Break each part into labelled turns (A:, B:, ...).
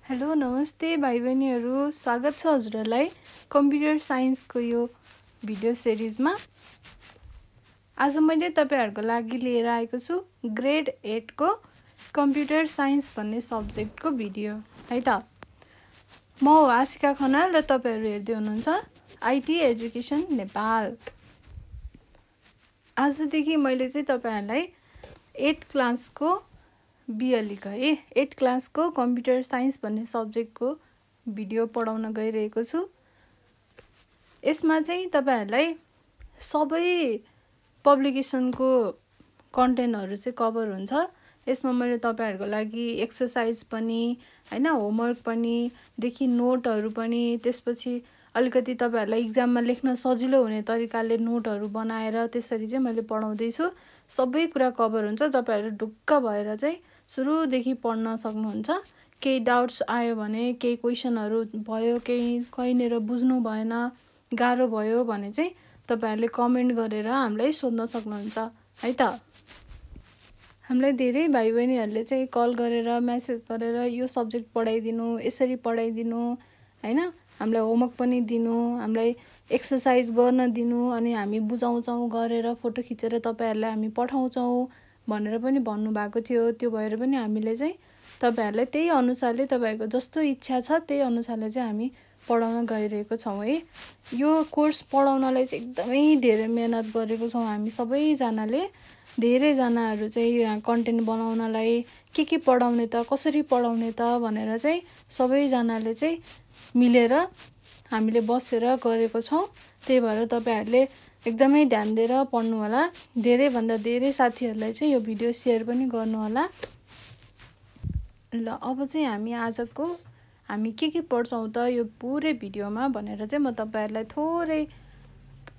A: Hello नमस्ते भाइ बहिनीहरू, स्वागत छ हजुरहरूलाई कम्प्युटर साइन्सको यो भिडियो सिरिजमा। आज मैले तपाईहरुको लागि लिएर आएको छु ग्रेड 8 को कम्प्युटर साइन्स भन्ने सब्जेक्टको भिडियो है त। म हो आशिका खनाल र तपाईहरु हेर्दै हुनुहुन्छ आईटी एजुकेसन नेपाल। आजदेखि मैले चाहिँ तपाईहरुलाई 8 क्लासको बीएलई को है 8 क्लासको कम्प्युटर साइन्स भन्ने सब्जेक्टको भिडियो पढाउन गइरहेको छु। यसमा चाहिँ तपाईहरुलाई सबै पब्लिकेसनको कन्टेन्टहरु चाहिँ कभर हुन्छ। यसमा मैले तपाईहरुको लागि एक्सरसाइज पनि हैन, होमवर्क पनि देखि नोटहरु पनि, त्यसपछि अलिकति तपाईहरुलाई एक्जाममा लेख्न सजिलो हुने तरिकाले नोटहरु बनाएर त्यसरी चाहिँ मैले पढाउँदै छु। सबै कुरा कभर हुन्छ। तपाईहरु ढुक्क भएर चाहिँ सुरुदेखि पढ्न सक्नुहुन्छ। केही डाउट्स आयो भने, केही क्वेशनहरु भयो, केही कहीँनेर बुझ्नु भएन, गाह्रो भयो भने चाहिँ तपाईहरुले कमेन्ट गरेर हामीलाई सोध्न सक्नुहुन्छ है त। हामीलाई धेरै भाइ बहिनीहरुले चाहिँ कल गरेर मेसेज गरेर यो सब्जेक्ट पढाइदिनु, यसरी पढाइदिनु हैन, हामीलाई होमवर्क पनि दिनु, हामीलाई एक्सरसाइज गर्न दिनु, अनि हामी बुझाउँछौं गरेर फोटो खिचेर तपाईहरुलाई हामी पठाउँछौं भनेर पनि भन्नु भएको थियो। त्यो भएर पनि हामीले चाहिँ तपाईहरुलाई त्यही अनुसारले तपाईहरुको जस्तो इच्छा छ त्यही अनुसारले चाहिँ हामी पढाउन गइरहेको छौं है। यो कोर्स पढाउनलाई चाहिँ एकदमै धेरै मेहनत गरेको छौं हामी सबै जनाले। धेरै जनाहरु चाहिँ यहाँ कन्टेन्ट बनाउनलाई के पढाउने त, कसरी पढाउने त भनेर चाहिँ सबै जनाले चाहिँ मिलेर हामीले बसेर गरेको छौं। त्यही भएर तपाईहरुले एकदमै ध्यान दिएर पढ्नु होला। धेरै भन्दा धेरै साथीहरुलाई चाहिँ यो भिडियो शेयर पनि गर्नु होला। ल अब चाहिँ हामी आजको हामी के पढ्छौं त यो पुरै भिडियोमा भनेर चाहिँ म तपाईहरुलाई थोरै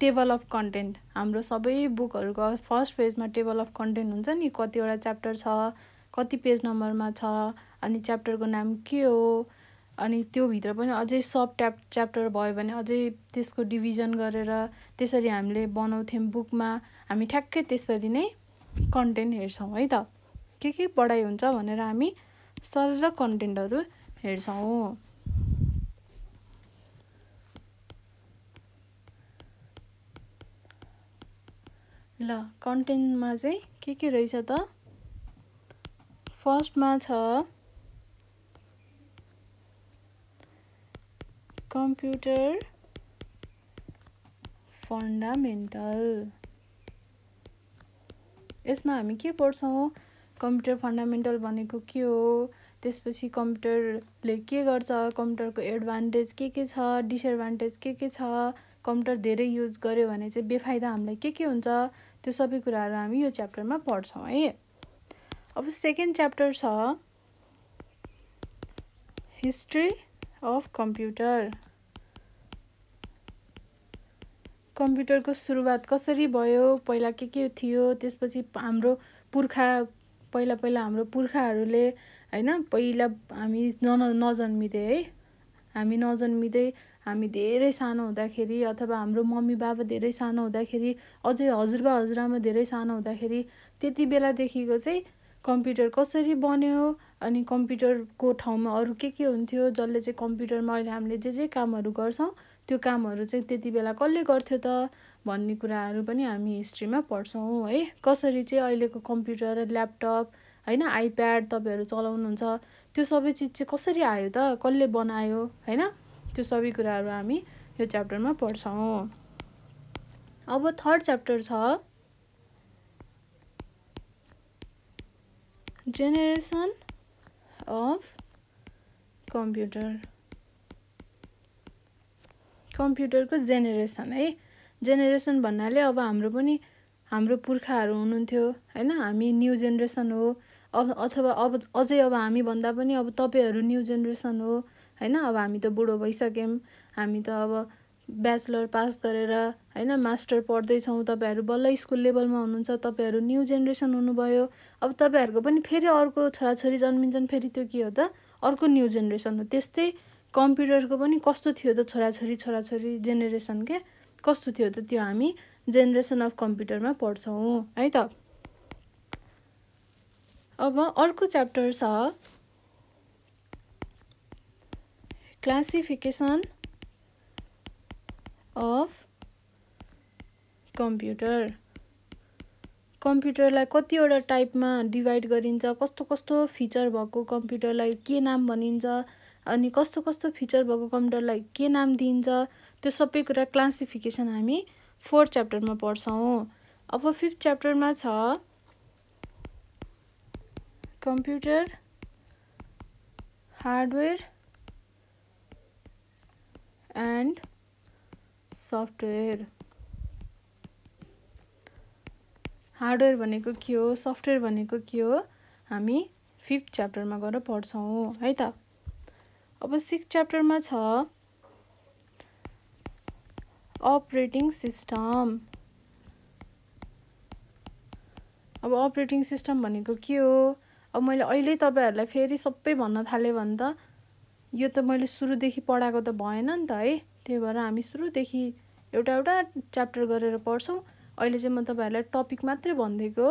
A: टेबल अफ कन्टेन्ट, हाम्रो सबै बुकहरुको फर्स्ट पेजमा टेबल अफ कन्टेन्ट हुन्छ नि, कतिवटा च्याप्टर छ, कति पेज नम्बरमा छ, अनि च्याप्टरको नाम के हो, अनि त्यो भित्र पनि अझै सब च्याप्टर भयो भने अझै त्यसको डिभिजन गरेर त्यसरी हामीले बनाउँथ्यौं बुकमा। हामी ठ्याक्कै त्यसरी नै कन्टेन्ट हेर्छौं है त। के पढाइ हुन्छ भनेर हामी सरर कन्टेन्टहरु हेर्छौं। ल कन्टेन्टमा चाहिँ के रहेछ त। फर्स्टमा छ कम्प्युटर फन्डामेन्टल। यसमा हामी के पढ्छौं, कम्प्युटर फन्डामेन्टल भनेको के हो, त्यसपछि कम्प्युटरले के गर्छ, कम्प्युटरको एडभान्टेज के छ, डिसएडभान्टेज के छ, कम्प्युटर धेरै युज गर्यो भने चाहिँ बेफाइदा हामीलाई के हुन्छ, त्यो सबै कुराहरु हामी यो च्याप्टरमा पढ्छौं है। अब सेकेन्ड च्याप्टर छ हिस्ट्री अफ कम्प्युटर। कम्प्युटरको सुरुवात कसरी भयो, पहिला के थियो, त्यसपछि हाम्रो पुर्खा पहिला हाम्रो पुर्खाहरुले हैन, पहिला हामी नजन्मिदै है, हामी नजन्मिदै हामी धेरै सानो हुँदाखेरि अथवा हाम्रो मम्मी बाबा धेरै सानो हुँदाखेरि, अझै हजुरबा हजुरआमा धेरै सानो हुँदाखेरि त्यति बेलादेखिको चाहिँ कम्प्युटर कसरी बन्यो, अनि कम्प्युटरको ठाउँमा अरु के हुन्थ्यो, जसले चाहिँ कम्प्युटरमा अहिले हामीले जे कामहरु गर्छौं त्यो कामहरु चाहिँ त्यति बेला कसले गर्थ्यो त भन्ने कुराहरु पनि हामी हिस्ट्रीमा पढ्छौं है। कसरी चाहिँ अहिलेको कम्प्युटर, ल्यापटप हैन, आइप्याड तपाईहरु चलाउनुहुन्छ, त्यो सबै चीज चाहिँ कसरी आयो त, कसले बनायो हैन, त्यो सबै कुराहरु हामी यो च्याप्टरमा पढ्छौं। अब थर्ड च्याप्टर छ जेनेरेसन अफ कम्प्युटर। कम्प्युटरको जेनेरेसन है। जेनेरेसन भन्नाले अब हाम्रो पनि हाम्रो पुर्खाहरु हुनुहुन्थ्यो हैन, हामी न्यू जेनेरेसन हो, अथवा अब अझै अब हामी भन्दा पनि अब तपाईहरु न्यू जेनेरेसन हो हैन। अब हामी त बुढो भइसक्यौं, हामी त अब ब्याचलर पास गरेर हैन मास्टर पढ्दै छौं, तपाईहरु बल्ल स्कुल लेभलमा हुनुहुन्छ, तपाईहरु न्यू जेनेरेसन हुनुभयो। अब तपाईहरुको पनि फेरि अर्को छोराछोरी जन्मिन्छन्, फेरि त्यो के हो त अर्को न्यू जेनेरेसन हो। त्यस्तै कम्प्युटरको पनि कस्तो थियो त छोराछोरी जेनेरेसन के कस्तो थियो त, त्यो हामी जेनेरेसन अफ कम्प्युटरमा पढ्छौं है त। अब अर्को च्याप्टर छ क्लासिफिकेसन अफ कम्प्युटर। कम्प्युटरलाई कतिवटा टाइपमा डिभाइड गरिन्छ, कस्तो कस्तो फिचर भएको कम्प्युटरलाई के नाम भनिन्छ, अनि कस्तो कस्तो फिचर भएको कम्प्युटरलाई के नाम दिइन्छ, त्यो सबै कुरा क्लासिफिकेसन हामी 4th च्याप्टरमा पढ्छौँ। अब 5th च्याप्टरमा छ computer hardware and software. Hardware भनेको के हो, सफ्टवेयर भनेको के हो, हामी 5th च्याप्टरमा गएर पढ्छौँ है त। अब 6th च्याप्टरमा छ अपरेटिङ सिस्टम। अब अपरेटिङ सिस्टम भनेको के हो, अब मैले अहिले तपाईहरुलाई फेरि सबै भन्न थाले भने त यो त मैले सुरुदेखि पढाएको त भएन नि त है। त्यही भएर हामी सुरुदेखि एउटा एउटा च्याप्टर गरेर पढ्छौँ। अहिले चाहिँ म तपाईहरुलाई टपिक मात्रै भन्दैको।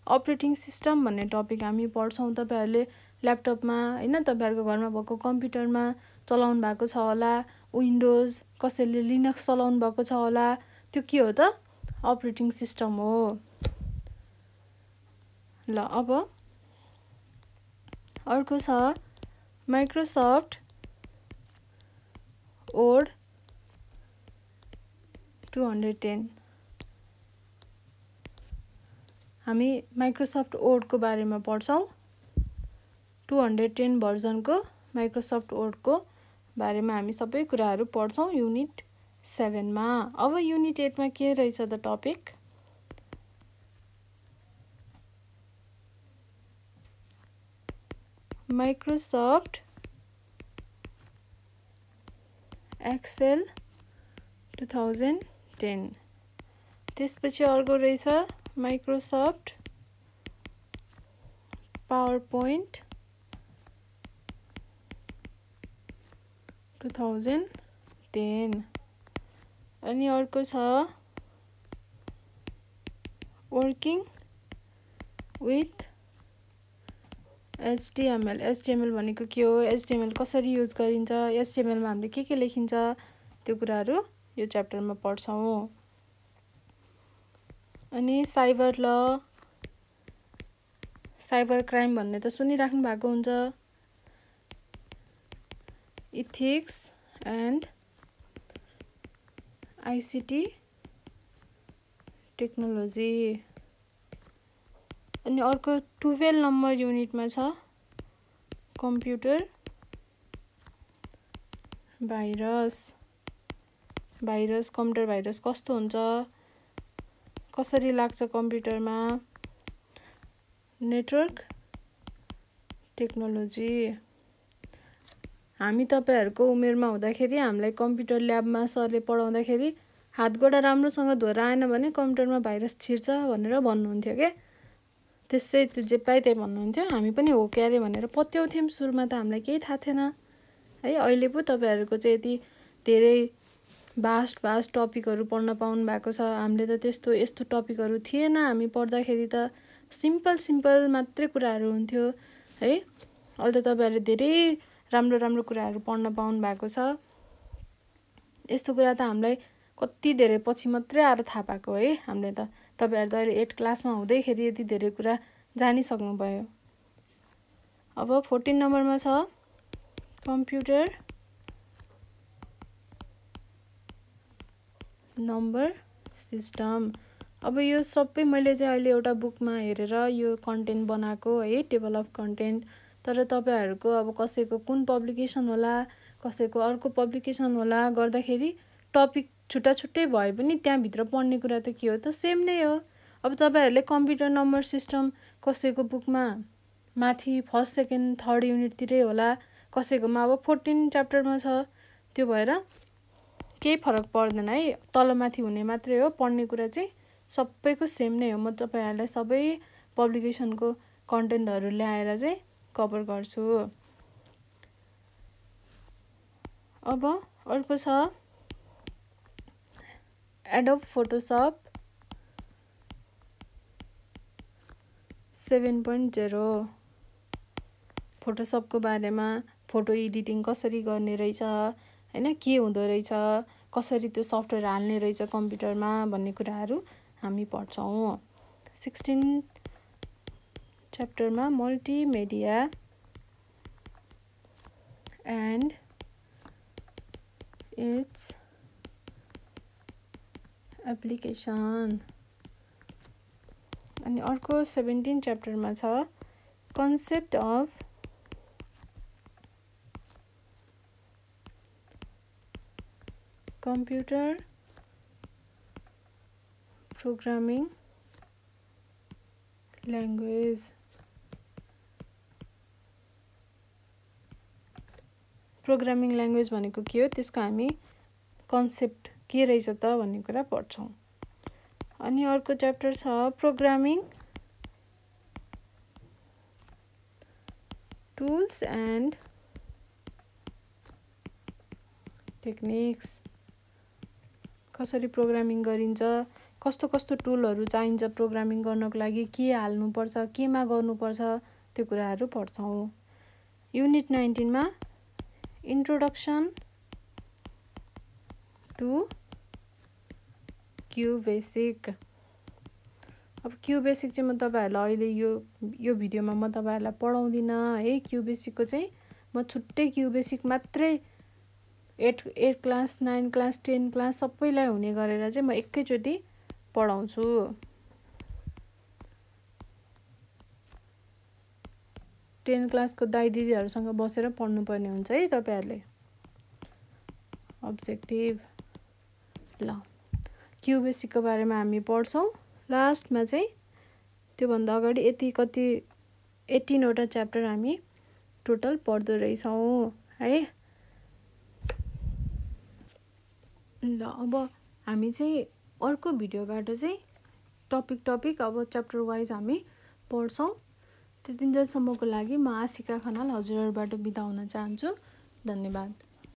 A: अपरेटिङ सिस्टम भन्ने टपिक हामी पढ्छौँ। तपाईहरुले ल्यापटपमा हैन, तपाईहरुको घरमा भएको कम्प्युटरमा चलाउनु भएको छ होला, विन्डोज, कसैले लिनक्स चलाउनु भएको छ होला, त्यो के हो त अपरेटिङ सिस्टम हो। ल अब अर्को छ माइक्रोसफ्ट वर्ड 210। हामी माइक्रोसफ्ट वर्डको बारेमा पढ्छौँ। 210 भर्जनको माइक्रोसफ्ट वर्डको बारेमा हामी सबै कुराहरू पढ्छौँ युनिट 7 मा। अब युनिट 8 मा के रहेछ त टपिक, माइक्रोसफ्ट एक्सेल 2010। त्यसपछि अर्को रहेछ माइक्रोसफ्ट पावरपोइन्ट 2010। अनि अर्को छ वर्किङ विथ HTML। HTML भनेको के हो, HTML कसरी युज गरिन्छ, HTML मा हामीले के लेखिन्छ, त्यो कुराहरू यो च्याप्टरमा पढ्छौँ। अनि साइबर ल, साइबर क्राइम भन्ने त सुनिराख्नु भएको हुन्छ, इथिक्स एन्ड ICT टेक्नोलोजी। अनि अर्को 12 नम्बर युनिटमा छ computer virus. Virus, computer virus कस्तो हुन्छ, कसरी लाग्छ कम्प्युटरमा, नेटवर्क टेक्नोलोजी। हामी तपाईहरुको उमेरमा हुँदाखेरि हामीलाई कम्प्युटर ल्याबमा सरले पढाउँदाखेरि हातगोडा राम्रोसँग धोएर आएन भने कम्प्युटरमा भाइरस छिर्छ भनेर भन्नुहुन्थ्यो के। त्यसै त्यो जे पाए त्यही भन्नुहुन्थ्यो। हामी पनि हो के अरे भनेर पत्याउँथ्यौँ। सुरुमा त हामीलाई केही थाहा थिएन है। अहिले पो तपाईहरुको चाहिँ यति धेरै भास्ट टपिकहरू पढ्न पाउनु भएको छ। हामीले त यस्तो टपिकहरू थिएन। हामी पढ्दाखेरि त सिम्पल मात्रै कुराहरू हुन्थ्यो है। अहिले त तपाईहरुले धेरै राम्रो कुराहरू पढ्न पाउनु भएको छ। यस्तो कुरा त हामीलाई कति धेरै पछि मात्रै आएर थाहा पाएको है। हामीले त तपाईहरु त अहिले 8 क्लासमा हुँदैखेरि यति धेरै कुरा जानिसक्नु भयो। अब 14 नम्बरमा छ कम्प्युटर नम्बर सिस्टम। अब यो सबै मैले चाहिँ अहिले एउटा बुकमा हेरेर यो कन्टेन्ट बनाएको है, टेबल अफ कन्टेन्ट। तर तपाईहरुको अब कसैको कुन पब्लिकेसन होला, कसैको अर्को पब्लिकेसन होला, गर्दाखेरि टपिक छुट्टै भए पनि त्यहाँ भित्र पढ्ने कुरा त के हो त सेम नै हो। अब तपाईहरुले कम्प्युटर नम्बर सिस्टम कसैको बुकमा माथि 1st 2nd 3rd युनिटतिरै होला, कसैकोमा अब 14 च्याप्टरमा छ। त्यो भएर केही फरक पर्दैन है, तलमाथि हुने मात्रै हो। पढ्ने कुरा चाहिँ सबैको सेम नै हो। म तपाईहरुलाई सबै पब्लिकेसनको कन्टेन्टहरू ल्याएर चाहिँ कभर गर्छु। अब अर्को छ एडोब फोटोसप 7.0। फोटोसपको बारेमा फोटो एडिटिङ कसरी गर्ने रहेछ हैन, के हुँदो रहेछ, कसरी त्यो सफ्टवेयर हाल्ने रहेछ कम्प्युटरमा भन्ने कुराहरू हामी पढ्छौँ। 16 च्याप्टरमा मल्टिमिडिया एन्ड इट्स एप्लिकेसन। अनि अर्को 17 च्याप्टरमा छ concept of computer programming language. Programming language भनेको के हो, त्यसको हामी कन्सेप्ट के रहेछ त भन्ने कुरा पढ्छौँ। अनि अर्को च्याप्टर छ प्रोग्रामिङ टुल्स एन्ड टेक्निक्स। कसरी प्रोग्रामिङ गरिन्छ, कस्तो कस्तो टुलहरू चाहिन्छ प्रोग्रामिङ गर्नको लागि, के हाल्नुपर्छ, केमा गर्नुपर्छ, त्यो कुराहरू पढ्छौँ। युनिट 19 मा इन्ट्रोडक्सन टु क्युबेसिक। अब क्युबेसिक चाहिँ म तपाईहरुलाई अहिले यो भिडियोमा म तपाईहरुलाई पढाउँदिन है। क्युबेसिकको चाहिँ म छुट्टै क्युबेसिक मात्रै 8 क्लास 9 क्लास 10 क्लास सबैलाई हुने गरेर चाहिँ म एकैचोटि पढाउँछु। 10 क्लासको दाइ दिदीहरुसँग बसेर पढ्नुपर्ने हुन्छ है तपाईहरुले। अब्जेक्टिभ ल क्युबेसिकको बारेमा हामी पढ्छौँ। लास्टमा चाहिँ त्योभन्दा अगाडि यति कति 18 वटा च्याप्टर हामी टोटल पढ्दो रहेछौँ है। ल अब हामी चाहिँ अर्को भिडियोबाट चाहिँ टपिक अब च्याप्टर वाइज हामी पढ्छौँ। त्यतिन्जेलसम्मको लागि म आशिका खनाल हजुरहरुबाट बिदा हुन चाहन्छु। धन्यवाद।